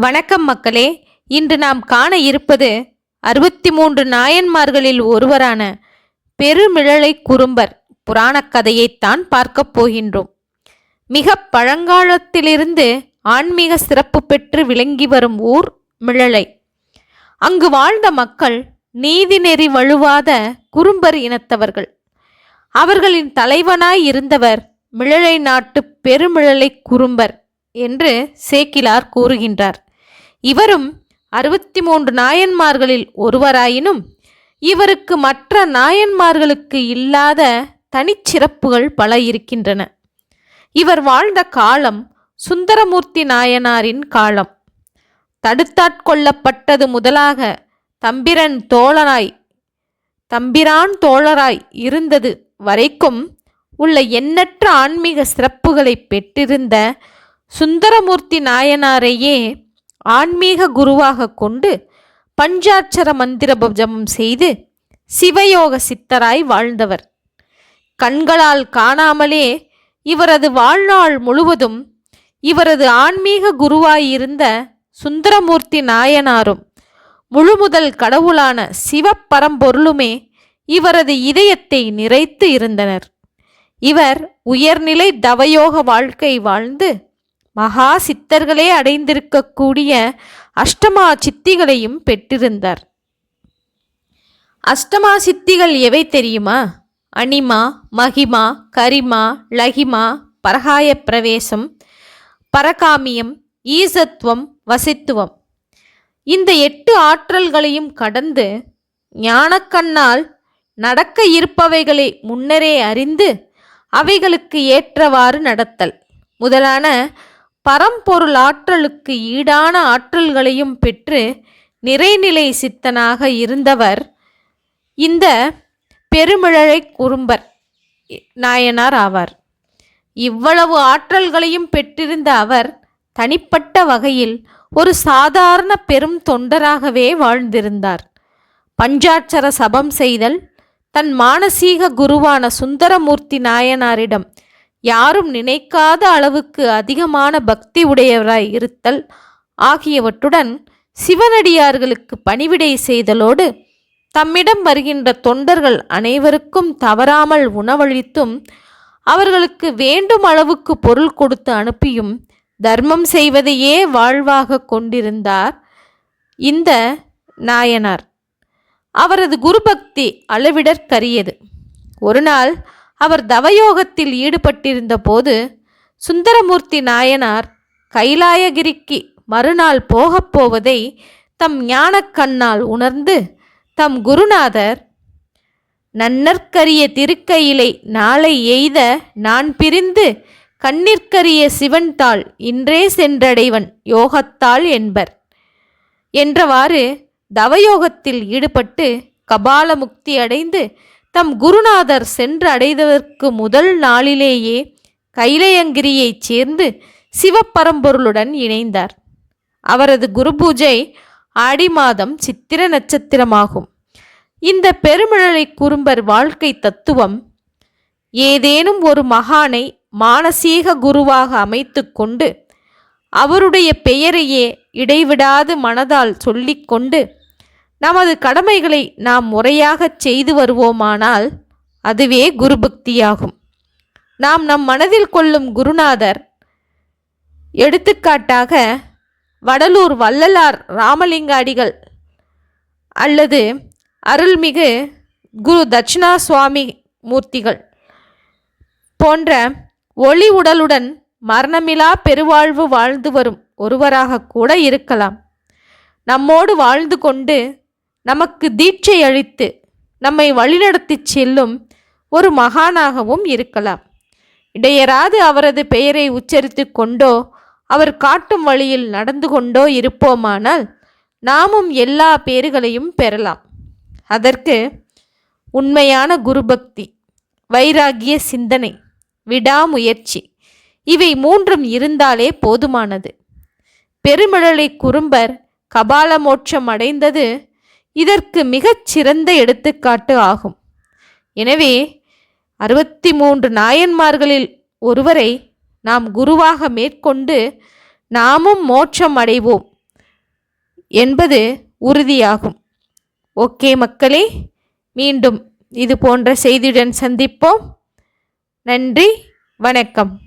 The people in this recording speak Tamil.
வணக்கம் மக்களே. இன்று நாம் காண இருப்பது 63 நாயன்மார்களில் ஒருவரான பெருமிழலை குறும்பர் புராணக் கதையைத்தான் பார்க்கப் போகின்றோம். மிக பழங்காலத்திலிருந்து ஆன்மீக சிறப்பு பெற்று விளங்கி வரும் ஊர் மிழலை. அங்கு வாழ்ந்த மக்கள் நீதிநெறி வழுவாத குறும்பர் இனத்தவர்கள். அவர்களின் தலைவனாய் இருந்தவர் மிழலை நாட்டு பெருமிழலை குறும்பர் என்று சேக்கிழார் கூறுகின்றார். இவரும் 63 நாயன்மார்களில் ஒருவராயினும் இவருக்கு மற்ற நாயன்மார்களுக்கு இல்லாத தனிச்சிறப்புகள் பல இருக்கின்றன. இவர் வாழ்ந்த காலம் சுந்தரமூர்த்தி நாயனாரின் காலம். தடுத்தாட்கொள்ளப்பட்டது முதலாக தம்பிரான் தோழராய் இருந்தது வரைக்கும் உள்ள எண்ணற்ற ஆன்மீக சிறப்புகளை பெற்றிருந்த சுந்தரமூர்த்தி நாயனாரையே ஆன்மீக குருவாக கொண்டு பஞ்சாட்சர மந்திர ஜபம் செய்து சிவயோக சித்தராய் வாழ்ந்தவர். கண்களால் காணாமலே இவரது வாழ்நாள் முழுவதும் இவரது ஆன்மீக குருவாயிருந்த சுந்தரமூர்த்தி நாயனாரும் முழுமுதல் கடவுளான சிவப்பரம்பொருளுமே இவரது இதயத்தை நிறைத்து இருந்தனர். இவர் உயர்நிலை தவயோக வாழ்க்கை வாழ்ந்து மகா சித்தர்களே அடைந்திருக்கக்கூடிய அஷ்டமா சித்திகளையும் பெற்றிருந்தார். அஷ்டமா சித்திகள் எவை தெரியுமா? அனிமா, மகிமா, கரிமா, லகிமா, பரகாய பிரவேசம், பரகாமியம், ஈசத்துவம், வசித்துவம். இந்த 8 ஆற்றல்களையும் கடந்து ஞானக்கண்ணால் நடக்க இருப்பவைகளை முன்னரே அறிந்து அவைகளுக்கு ஏற்றவாறு நடத்தல் முதலான பரம்பொருள் ஆற்றலுக்கு ஈடான ஆற்றல்களையும் பெற்று நிறைநிலை சித்தனாக இருந்தவர் இந்த பெருமிழலை குறும்பர் நாயனார் ஆவார். இவ்வளவு ஆற்றல்களையும் பெற்றிருந்த அவர் தனிப்பட்ட வகையில் ஒரு சாதாரண பெரும் தொண்டராகவே வாழ்ந்திருந்தார். பஞ்சாட்சர சபம் செய்தல், தன் மானசீக குருவான சுந்தரமூர்த்தி நாயனாரிடம் யாரும் நினைக்காத அளவுக்கு அதிகமான பக்தி உடையவராய் இருத்தல் ஆகியவற்றுடன் சிவனடியார்களுக்கு பணிவிடை செய்தலோடு தம்மிடம் வருகின்ற தொண்டர்கள் அனைவருக்கும் தவறாமல் உணவளித்தும் அவர்களுக்கு வேண்டும் அளவுக்கு பொருள் கொடுத்து அனுப்பியும் தர்மம் செய்வதையே வாழ்வாக கொண்டிருந்தார் இந்த நாயனார். அவரது குருபக்தி அளவிடற்கரியது. ஒரு நாள் அவர் தவயோகத்தில் ஈடுபட்டிருந்த போது சுந்தரமூர்த்தி நாயனார் கைலாயகிரிக்கு மறுநாள் போகப்போவதை தம் ஞானக்கண்ணால் உணர்ந்து தம் குருநாதர், நன்னற்கரிய திருக்கையிலை நாளை எய்த நான் பிரிந்து கண்ணிற்கரிய சிவன்தாள் இன்றே சென்றடைவன் யோகத்தாள் என்பர் என்றவாறு தவயோகத்தில் ஈடுபட்டு கபால முக்தி அடைந்து தம் குருநாதர் சென்று அடைவதற்கு முதல் நாளிலேயே கைலையங்கிரியைச் சேர்ந்து சிவப்பரம்பொருளுடன் இணைந்தார். அவரது குரு பூஜை ஆடி மாதம் சித்திர நட்சத்திரமாகும். இந்த பெருமிழலை குறும்பர் வாழ்க்கை தத்துவம், ஏதேனும் ஒரு மகானை மானசீக குருவாக அமைத்து கொண்டு அவருடைய பெயரையே இடைவிடாது மனதால் சொல்லிக்கொண்டு நமது கடமைகளை நாம் முறையாகச் செய்து வருவோமானால் அதுவே குருபக்தியாகும். நாம் நம் மனதில் கொள்ளும் குருநாதர், எடுத்துக்காட்டாக வடலூர் வள்ளலார் ராமலிங்க அடிகள் அல்லது அருள்மிகு குரு தட்சிணா சுவாமி மூர்த்திகள் போன்ற ஒளி உடலுடன் மரணமிலா பெருவாழ்வு வாழ்ந்து வரும் ஒருவராக கூட இருக்கலாம். நம்மோடு வாழ்ந்து கொண்டு நமக்கு தீட்சை அளித்து நம்மை வழிநடத்தி செல்லும் ஒரு மகானாகவும் இருக்கலாம். இடையராது அவரது பெயரை உச்சரித்து கொண்டோ அவர் காட்டும் வழியில் நடந்து கொண்டோ இருப்போமானால் நாமும் எல்லா பேறுகளையும் பெறலாம். அதற்கு உண்மையான குருபக்தி, வைராகிய சிந்தனை, விடாமுயற்சி இவை 3ம் இருந்தாலே போதுமானது. பெருமிழலை குறும்பர் கபால மோட்சம் அடைந்தது இதற்கு மிகச் சிறந்த எடுத்துக்காட்டு ஆகும். எனவே 63 நாயன்மார்களில் ஒருவரை நாம் குருவாக மேற்கொண்டு நாமும் மோட்சம் அடைவோம். என்பது உறுதியாகும். ஓகே மக்களே, மீண்டும் இது போன்ற செய்தியுடன் சந்திப்போம். நன்றி, வணக்கம்.